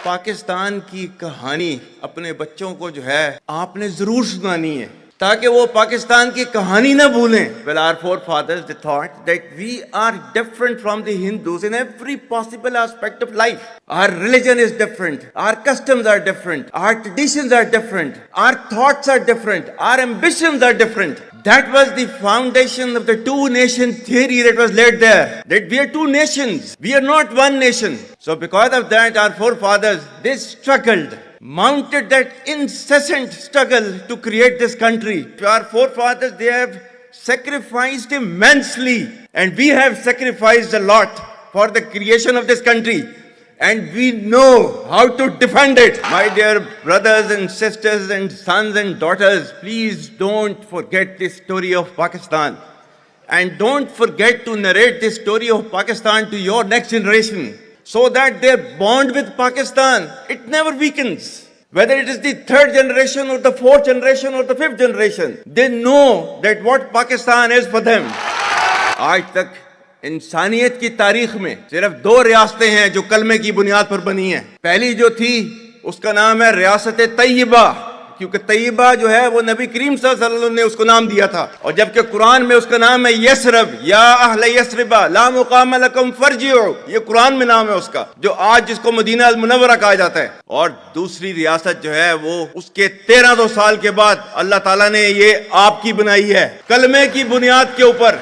पाकिस्तान की कहानी अपने बच्चों को जो है आपने जरूर सुनानी है ताकि वो पाकिस्तान की कहानी ना भूलें. Well, our forefathers they thought that we are different from the Hindus in every possible aspect of life. Our religion is different, our customs are different, our traditions are different, our thoughts are different, our ambitions are different. That was the foundation of the two-nation theory that was laid there. That we are two nations. We are not one nation. So because of that, our forefathers, they struggled, mounted that incessant struggle to create this country. Our forefathers, they have sacrificed immensely. And we have sacrificed a lot for the creation of this country. And we know how to defend it. My dear brothers and sisters and sons and daughters, please don't forget the story of Pakistan. And don't forget to narrate the story of Pakistan to your next generation so that their bond with Pakistan, it never weakens. Whether it is the third generation or the fourth generation or the fifth generation, they know that what Pakistan is for them. आज तक इंसानियत की तारीख में सिर्फ दो रियासतें हैं जो कलमे की बुनियाद पर बनी हैं. पहली जो थी उसका नाम है रियासत तैयबा, क्योंकि तैयबा जो है वो नबी करीम सल्लल्लाहु अलैहि वसल्लम ने उसको नाम दिया था. और जबकि कुरान में उसका नाम है यसरब, या अहले यसरिबा ला मुकाम लकुम फरजिउ, ये कुरान में नाम है उसका, जो आज जिसको मदीना अल मुनव्वरा कहा जाता है. और दूसरी रियासत जो है वो उसके 1300 साल के बाद अल्लाह ताला ने ये आपकी बनाई है कलमे की बुनियाद के ऊपर.